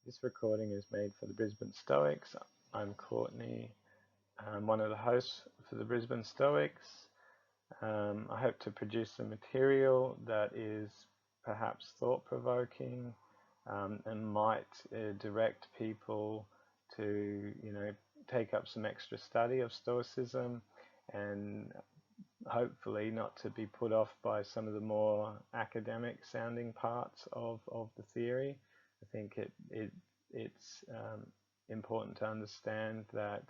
This recording is made for the Brisbane Stoics. I'm Courtney. I'm one of the hosts for the Brisbane Stoics. I hope to produce some material that is perhaps thought-provoking and might direct people to, take up some extra study of Stoicism and hopefully not to be put off by some of the more academic sounding parts of the theory. I think it's important to understand that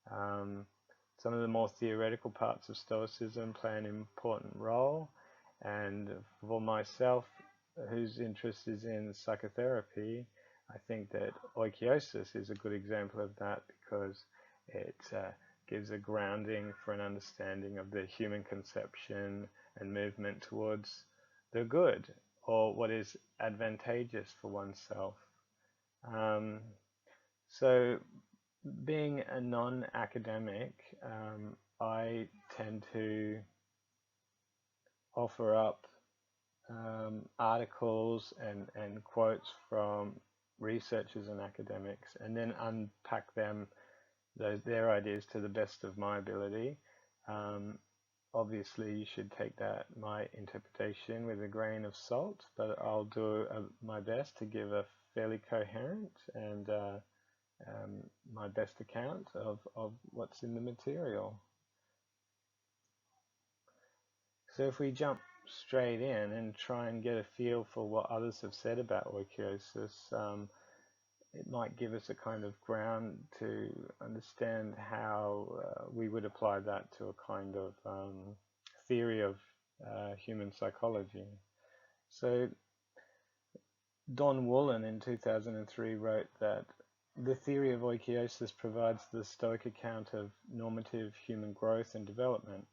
some of the more theoretical parts of Stoicism play an important role, and for myself, whose interest is in psychotherapy, I think that Oikeiosis is a good example of that because it gives a grounding for an understanding of the human conception and movement towards the good, or what is advantageous for oneself. So being a non-academic, I tend to offer up articles and quotes from researchers and academics, and then unpack their ideas to the best of my ability. Obviously, you should take my interpretation with a grain of salt, but I'll do my best to give a fairly coherent and my best account of what's in the material. So if we jump straight in and try and get a feel for what others have said about Oikeiosis, it might give us a kind of ground to understand how we would apply that to a kind of theory of human psychology. So Don Woolen in 2003 wrote that the theory of Oikeiosis provides the Stoic account of normative human growth and development.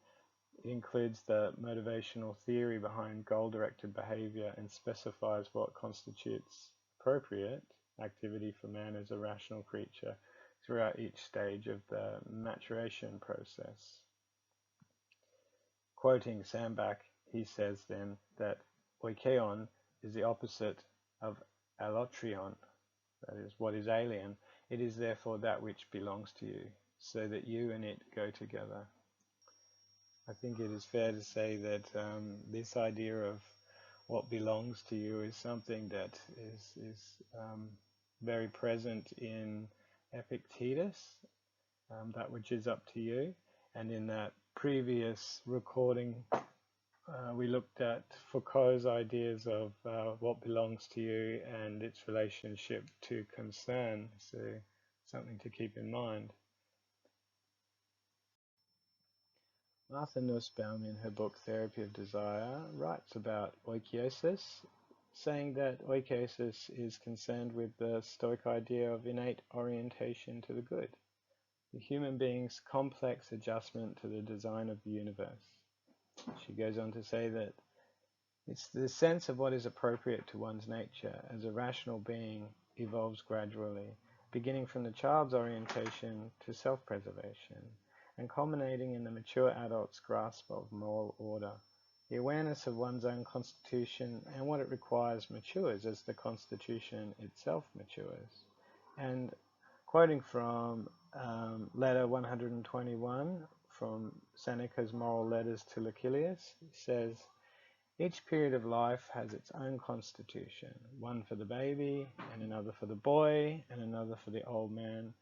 It includes the motivational theory behind goal-directed behavior and specifies what constitutes appropriate activity for man as a rational creature throughout each stage of the maturation process. Quoting Sandbach, he says then that oikeon is the opposite of allotrion, that is, what is alien. It is therefore that which belongs to you, so that you and it go together. I think it is fair to say that this idea of what belongs to you is something that is very present in Epictetus, that which is up to you. And in that previous recording, we looked at Foucault's ideas of what belongs to you and its relationship to concern, so something to keep in mind. Martha Nussbaum, in her book Therapy of Desire, writes about Oikeiosis, saying that Oikeiosis is concerned with the Stoic idea of innate orientation to the good, the human being's complex adjustment to the design of the universe. She goes on to say that it's the sense of what is appropriate to one's nature as a rational being evolves gradually, beginning from the child's orientation to self-preservation, and culminating in the mature adult's grasp of moral order. The awareness of one's own constitution and what it requires matures as the constitution itself matures. And quoting from letter 121 from Seneca's Moral Letters to Lucilius, he says, "Each period of life has its own constitution, one for the baby, and another for the boy, and another for the old man.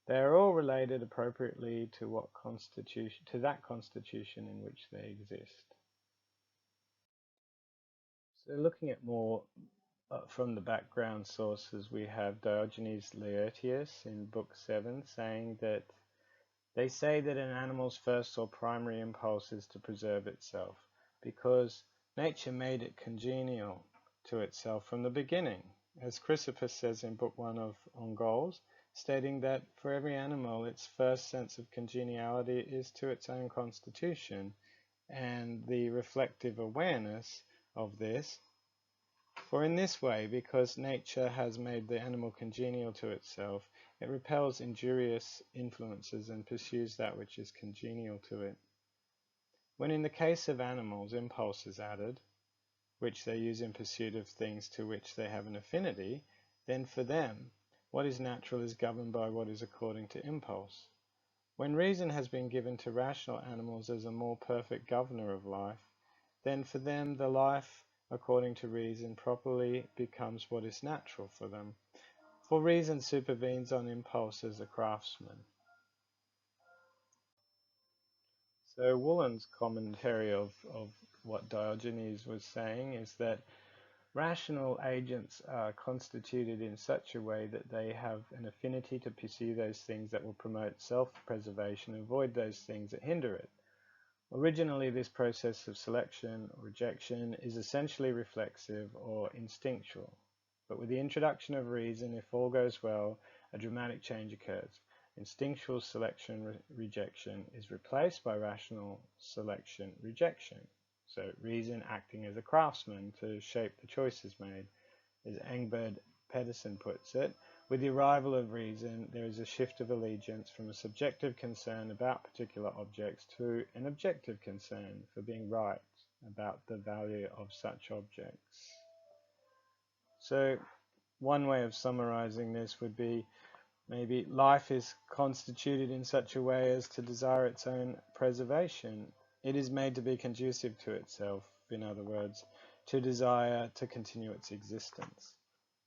They are all related appropriately to that constitution in which they exist." So looking at more from the background sources, we have Diogenes Laertius in Book 7 saying that they say that an animal's first or primary impulse is to preserve itself, because nature made it congenial to itself from the beginning, as Chrysippus says in Book 1 On Goals, stating that for every animal its first sense of congeniality is to its own constitution, and the reflective awareness of this. For in this way, because nature has made the animal congenial to itself, it repels injurious influences and pursues that which is congenial to it. When in the case of animals impulse is added, which they use in pursuit of things to which they have an affinity, then for them, what is natural is governed by what is according to impulse. When reason has been given to rational animals as a more perfect governor of life, then for them the life according to reason properly becomes what is natural for them, for reason supervenes on impulse as a craftsman. So Woolen's commentary of what Diogenes was saying is that rational agents are constituted in such a way that they have an affinity to pursue those things that will promote self-preservation and avoid those things that hinder it. Originally, this process of selection or rejection is essentially reflexive or instinctual. But with the introduction of reason, if all goes well, a dramatic change occurs. Instinctual selection-rejection is replaced by rational selection-rejection. So reason acting as a craftsman to shape the choices made. As Engbert Pedersen puts it, with the arrival of reason, there is a shift of allegiance from a subjective concern about particular objects to an objective concern for being right about the value of such objects. So one way of summarizing this would be maybe life is constituted in such a way as to desire its own preservation. It is made to be conducive to itself, in other words, to desire to continue its existence.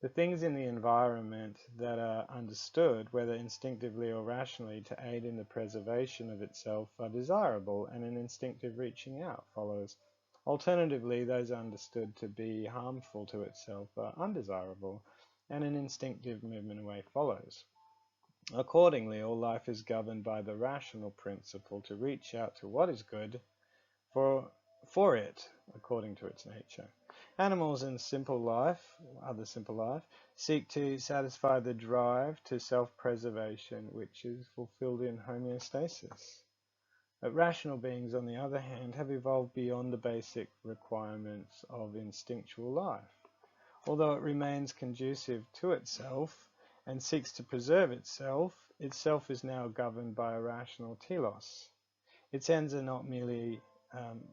The things in the environment that are understood, whether instinctively or rationally, to aid in the preservation of itself are desirable, and an instinctive reaching out follows. Alternatively, those understood to be harmful to itself are undesirable, and an instinctive movement away follows. Accordingly, all life is governed by the rational principle to reach out to what is good for it, according to its nature. Animals in simple life, other simple life, seek to satisfy the drive to self-preservation, which is fulfilled in homeostasis. But rational beings, on the other hand, have evolved beyond the basic requirements of instinctual life. Although it remains conducive to itself and seeks to preserve itself is now governed by a rational telos. Its ends are not merely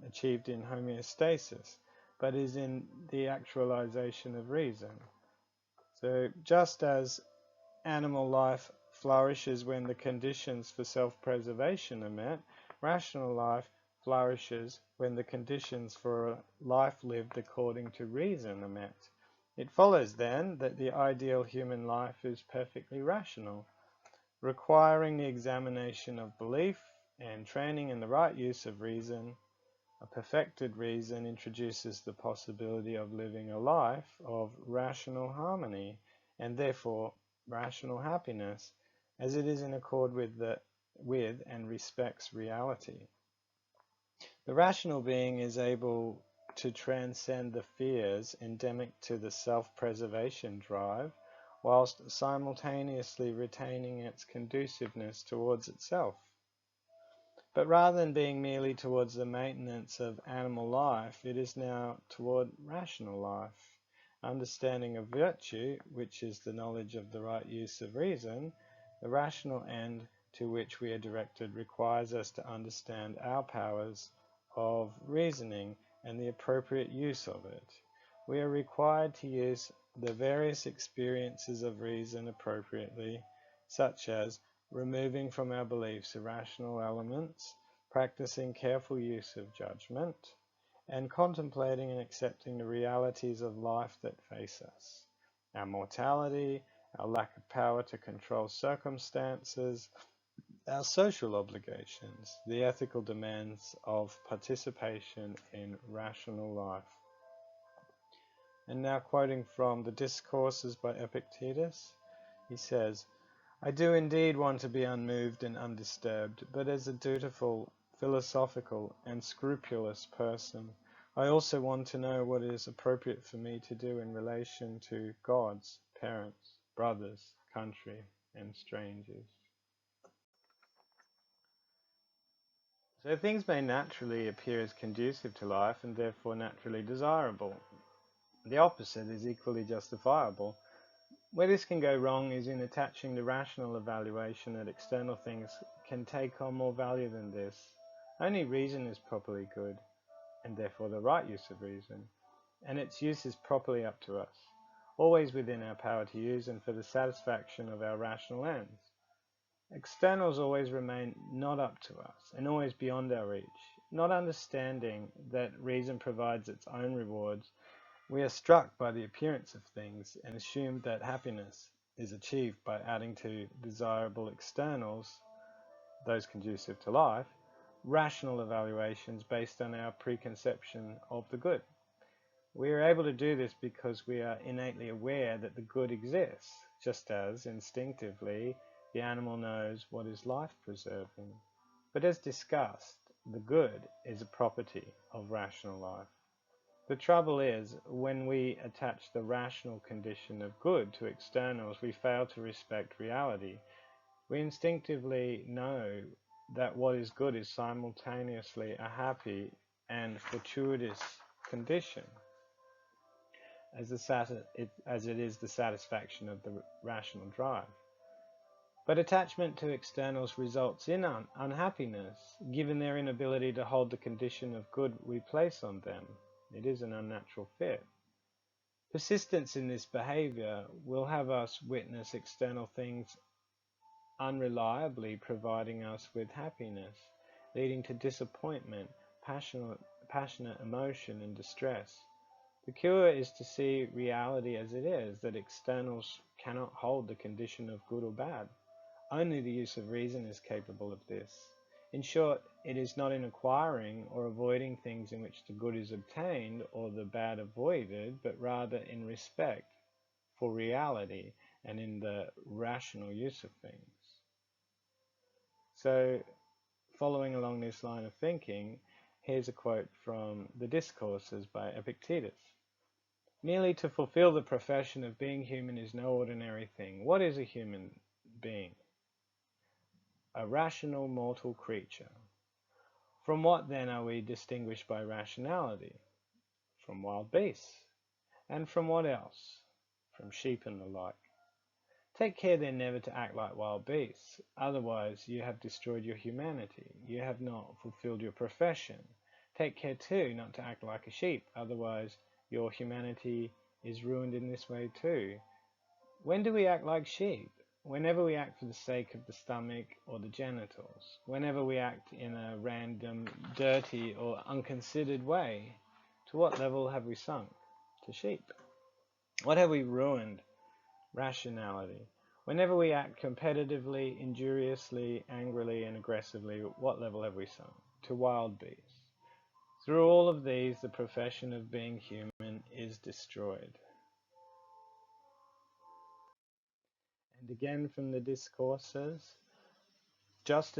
achieved in homeostasis, but is in the actualization of reason. So just as animal life flourishes when the conditions for self-preservation are met, rational life flourishes when the conditions for a life lived according to reason are met. It follows then that the ideal human life is perfectly rational, requiring the examination of belief and training in the right use of reason. A perfected reason introduces the possibility of living a life of rational harmony and therefore rational happiness, as it is in accord with and respects reality. The rational being is able to transcend the fears endemic to the self-preservation drive, whilst simultaneously retaining its conduciveness towards itself. But rather than being merely towards the maintenance of animal life, it is now toward rational life. Understanding of virtue, which is the knowledge of the right use of reason, the rational end to which we are directed requires us to understand our powers of reasoning and the appropriate use of it. We are required to use the various experiences of reason appropriately, such as removing from our beliefs irrational elements, practicing careful use of judgment, and contemplating and accepting the realities of life that face us. Our mortality, our lack of power to control circumstances, our social obligations, the ethical demands of participation in rational life. And now quoting from the Discourses by Epictetus, he says, I do indeed want to be unmoved and undisturbed, but as a dutiful, philosophical, and scrupulous person, I also want to know what is appropriate for me to do in relation to gods, parents, brothers, country, and strangers. So things may naturally appear as conducive to life and therefore naturally desirable. The opposite is equally justifiable. Where this can go wrong is in attaching the rational evaluation that external things can take on more value than this. Only reason is properly good, and therefore the right use of reason, and its use is properly up to us. always within our power to use and for the satisfaction of our rational ends. Externals always remain not up to us and always beyond our reach. Not understanding that reason provides its own rewards, we are struck by the appearance of things and assume that happiness is achieved by adding to desirable externals, those conducive to life, rational evaluations based on our preconception of the good. We are able to do this because we are innately aware that the good exists, just as, instinctively, the animal knows what is life-preserving. But as discussed, the good is a property of rational life. The trouble is, when we attach the rational condition of good to externals, we fail to respect reality. We instinctively know that what is good is simultaneously a happy and fortuitous condition, as it is the satisfaction of the rational drive. But attachment to externals results in unhappiness, given their inability to hold the condition of good we place on them. It is an unnatural fit. Persistence in this behavior will have us witness external things unreliably providing us with happiness, leading to disappointment, passionate emotion, and distress. The cure is to see reality as it is, that externals cannot hold the condition of good or bad. Only the use of reason is capable of this. In short, it is not in acquiring or avoiding things in which the good is obtained or the bad avoided, but rather in respect for reality and in the rational use of things. So, following along this line of thinking, here's a quote from the Discourses by Epictetus. Merely to fulfill the profession of being human is no ordinary thing. What is a human being? A rational mortal creature. From what then are we distinguished by rationality? From wild beasts. And from what else? From sheep and the like. Take care then never to act like wild beasts, otherwise you have destroyed your humanity, you have not fulfilled your profession. Take care too not to act like a sheep, otherwise your humanity is ruined in this way too. When do we act like sheep? Whenever we act for the sake of the stomach or the genitals, whenever we act in a random, dirty or unconsidered way. To what level have we sunk? To sheep. What have we ruined? Rationality. Whenever we act competitively, injuriously, angrily, and aggressively, what level have we sunk? To wild beasts. Through all of these, the profession of being human is destroyed. And again from the Discourses, just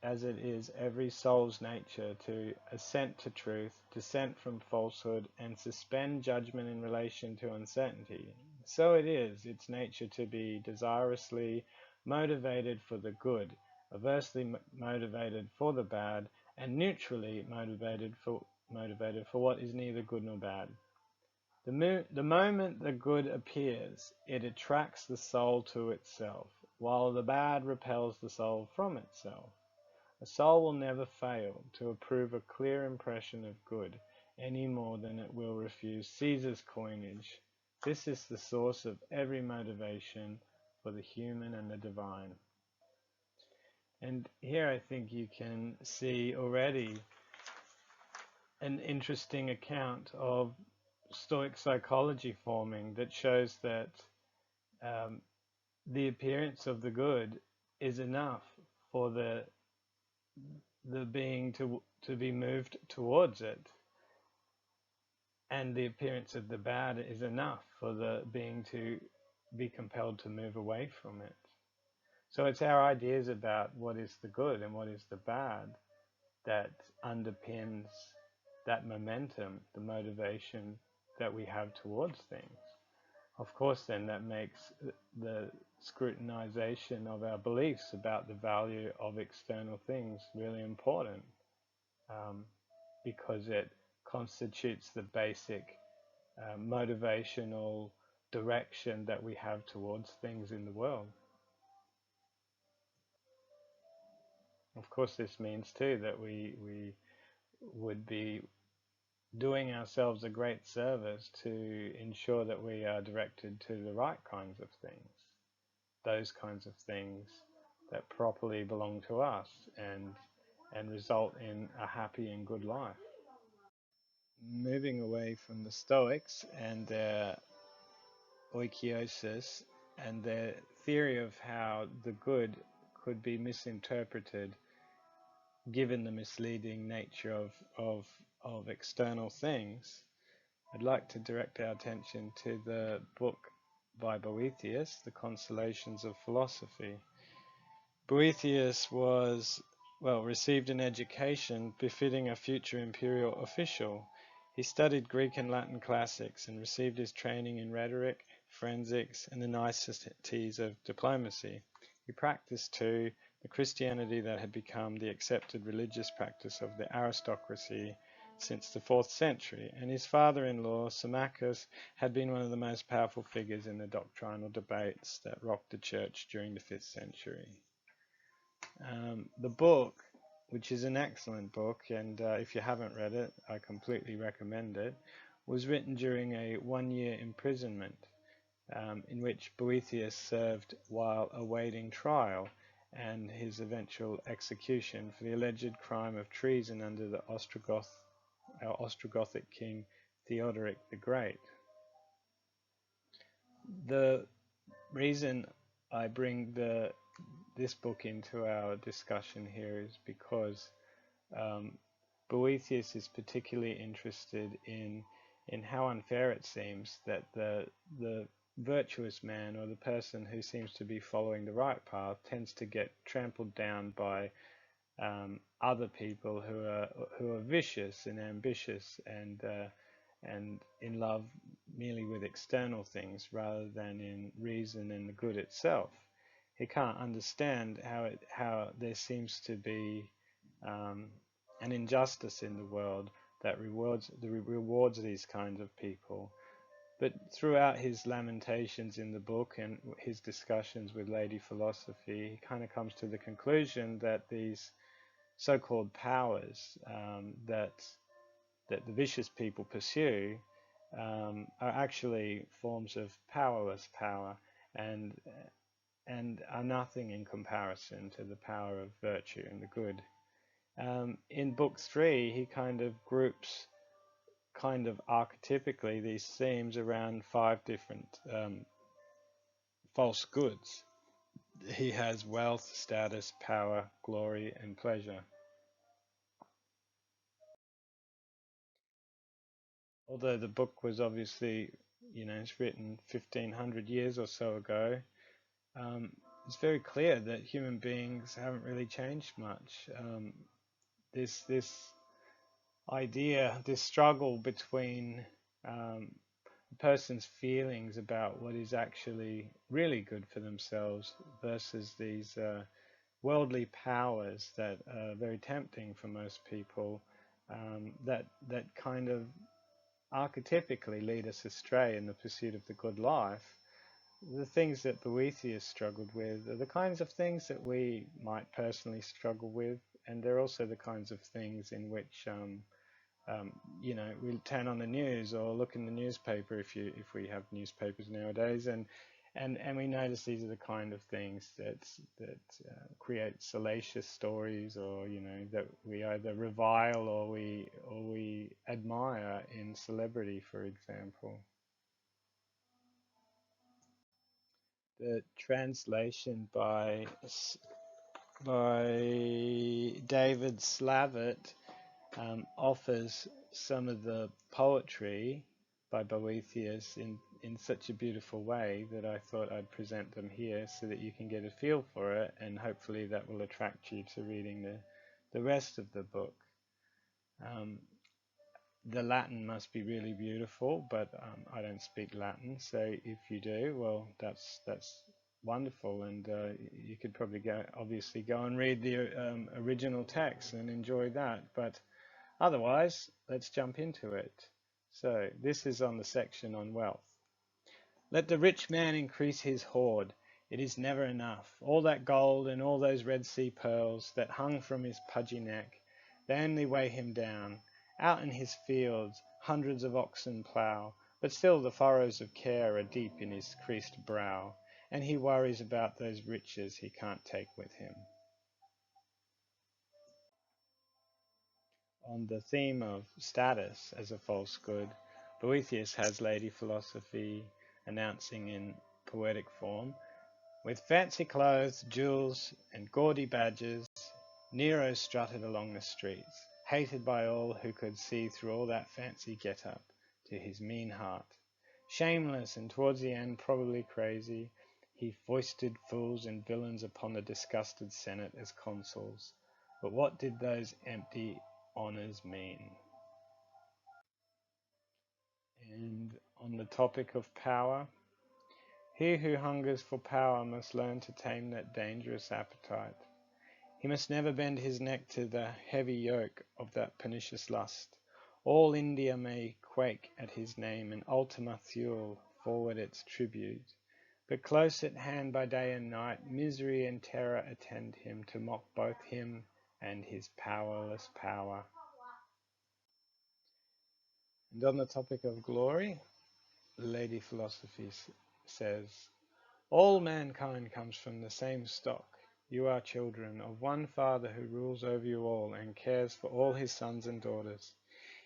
as it is every soul's nature to assent to truth, dissent from falsehood, and suspend judgment in relation to uncertainty, so it is its nature to be desirously motivated for the good, aversely motivated for the bad, and neutrally motivated for what is neither good nor bad. The moment the good appears, it attracts the soul to itself, while the bad repels the soul from itself. A soul will never fail to approve a clear impression of good, any more than it will refuse Caesar's coinage. This is the source of every motivation for the human and the divine. And here I think you can see already an interesting account of Stoic psychology forming that shows that the appearance of the good is enough for the being to be moved towards it, and the appearance of the bad is enough for the being to be compelled to move away from it. So it's our ideas about what is the good and what is the bad that underpins that momentum, the motivation that we have towards things. Of course, then that makes the scrutinization of our beliefs about the value of external things really important, because it constitutes the basic motivational direction that we have towards things in the world. Of course, this means too that we would be doing ourselves a great service to ensure that we are directed to the right kinds of things, those kinds of things that properly belong to us and result in a happy and good life. Moving away from the Stoics and their Oikeiosis and their theory of how the good could be misinterpreted given the misleading nature of external things, I'd like to direct our attention to the book by Boethius, The Consolations of Philosophy. Boethius received an education befitting a future imperial official. He studied Greek and Latin classics and received his training in rhetoric, forensics, and the niceties of diplomacy. He practiced, too, the Christianity that had become the accepted religious practice of the aristocracy since the 4th century, and his father-in-law, Symmachus, had been one of the most powerful figures in the doctrinal debates that rocked the church during the 5th century. The book, which is an excellent book, and if you haven't read it, I completely recommend it, was written during a 1-year imprisonment in which Boethius served while awaiting trial and his eventual execution for the alleged crime of treason under the Ostrogothic king Theodoric the Great. The reason I bring this book into our discussion here is because Boethius is particularly interested in how unfair it seems that the virtuous man, or the person who seems to be following the right path, tends to get trampled down by other people who are vicious and ambitious and in love merely with external things rather than in reason and the good itself. He can't understand how there seems to be an injustice in the world that rewards these kinds of people. But throughout his lamentations in the book and his discussions with Lady Philosophy, he kind of comes to the conclusion that these so-called powers that the vicious people pursue are actually forms of powerless power and are nothing in comparison to the power of virtue and the good. In book 3, he kind of groups archetypically these themes around 5 different false goods. He has wealth, status, power, glory, and pleasure. Although the book was obviously, it's written 1500 years or so ago, it's very clear that human beings haven't really changed much. This idea, this struggle between a person's feelings about what is actually really good for themselves versus these worldly powers that are very tempting for most people, that kind of archetypically lead us astray in the pursuit of the good life. The things that Boethius struggled with are the kinds of things that we might personally struggle with, and they're also the kinds of things in which we'll turn on the news or look in the newspaper if we have newspapers nowadays, and we notice these are the kind of things that create salacious stories, or that we either revile or we admire in celebrity, for example. The translation by David Slavitt offers some of the poetry by Boethius in such a beautiful way that I thought I'd present them here so that you can get a feel for it, and hopefully that will attract you to reading the rest of the book. The Latin must be really beautiful, but I don't speak Latin, so if you do, well, that's wonderful, and you could probably go and read the original text and enjoy that. But otherwise, let's jump into it. So this is on the section on wealth. Let the rich man increase his hoard. It is never enough. All that gold and all those Red Sea pearls that hung from his pudgy neck, they only weigh him down. Out in his fields, hundreds of oxen plough, but still the furrows of care are deep in his creased brow, and he worries about those riches he can't take with him. On the theme of status as a false good, Boethius has Lady Philosophy announcing in poetic form, with fancy clothes, jewels, and gaudy badges, Nero strutted along the streets, hated by all who could see through all that fancy get-up to his mean heart. Shameless, and towards the end probably crazy, he foisted fools and villains upon the disgusted Senate as consuls. But what did those empty honours mean? And on the topic of power, he who hungers for power must learn to tame that dangerous appetite. He must never bend his neck to the heavy yoke of that pernicious lust. All India may quake at his name, and Ultima Thule forward its tribute. But close at hand by day and night, misery and terror attend him to mock both him and his powerless power. And on the topic of glory, Lady Philosophy says, all mankind comes from the same stock. You are children of one Father who rules over you all and cares for all his sons and daughters.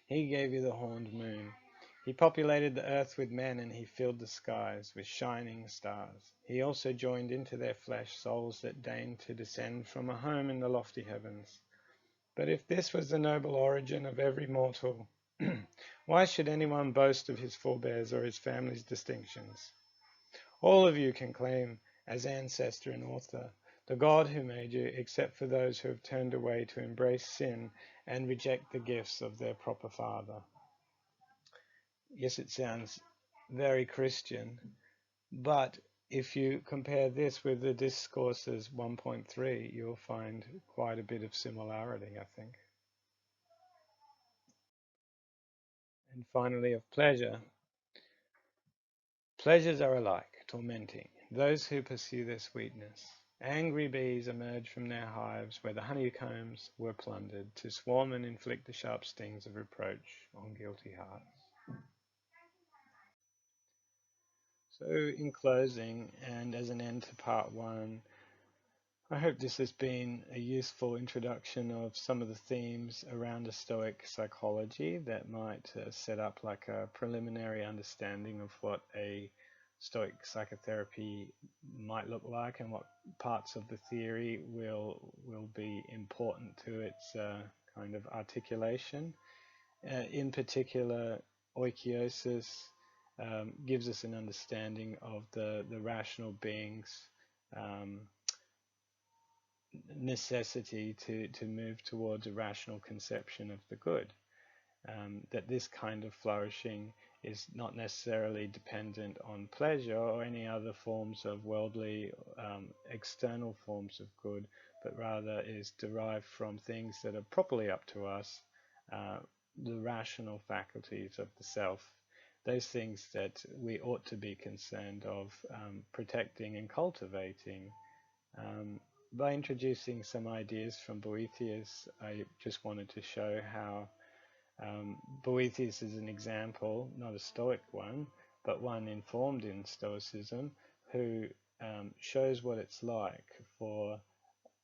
He gave you the horned moon. He populated the earth with men, and he filled the skies with shining stars. He also joined into their flesh souls that deigned to descend from a home in the lofty heavens. But if this was the noble origin of every mortal, why should anyone boast of his forebears or his family's distinctions? All of you can claim as ancestor and author the God who made you, except for those who have turned away to embrace sin and reject the gifts of their proper Father. Yes, it sounds very Christian, but if you compare this with the Discourses 1.3, you'll find quite a bit of similarity, I think. And finally, of pleasure. Pleasures are alike, tormenting those who pursue their sweetness. Angry bees emerge from their hives where the honeycombs were plundered to swarm and inflict the sharp stings of reproach on guilty hearts. So in closing, and as an end to part one, I hope this has been a useful introduction of some of the themes around the Stoic psychology that might set up like a preliminary understanding of what a Stoic psychotherapy might look like and what parts of the theory will be important to its kind of articulation. In particular, Oikeiosis gives us an understanding of the rational being's um, necessity to move towards a rational conception of the good. That this kind of flourishing is not necessarily dependent on pleasure or any other forms of worldly external forms of good, but rather is derived from things that are properly up to us, the rational faculties of the self, those things that we ought to be concerned of protecting and cultivating. Um, by introducing some ideas from Boethius, I just wanted to show how Boethius is an example, not a Stoic one, but one informed in Stoicism, who shows what it's like for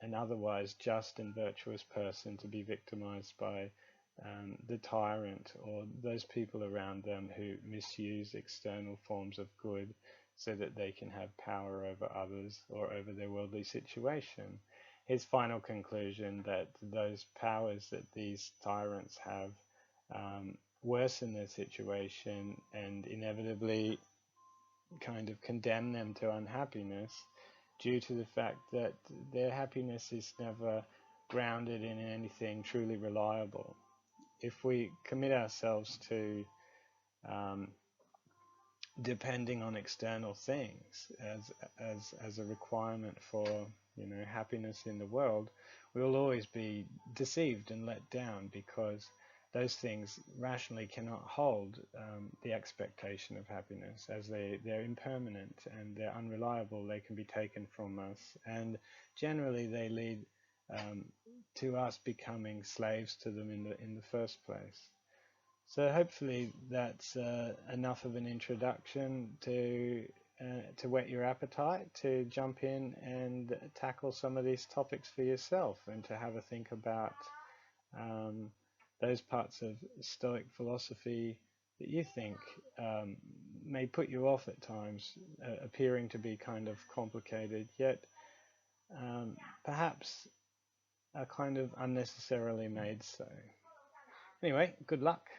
an otherwise just and virtuous person to be victimized by the tyrant or those people around them who misuse external forms of good so that they can have power over others or over their worldly situation. His final conclusion that those powers that these tyrants have worsen their situation and inevitably kind of condemn them to unhappiness due to the fact that their happiness is never grounded in anything truly reliable. If we commit ourselves to um, depending on external things as a requirement for happiness in the world, we will always be deceived and let down because those things rationally cannot hold the expectation of happiness, as they're impermanent and they're unreliable. They can be taken from us, and generally they lead to us becoming slaves to them in the first place. So hopefully that's enough of an introduction to whet your appetite, to jump in and tackle some of these topics for yourself, and to have a think about um, those parts of Stoic philosophy that you think may put you off at times, appearing to be kind of complicated, yet perhaps are kind of unnecessarily made so. Anyway, good luck.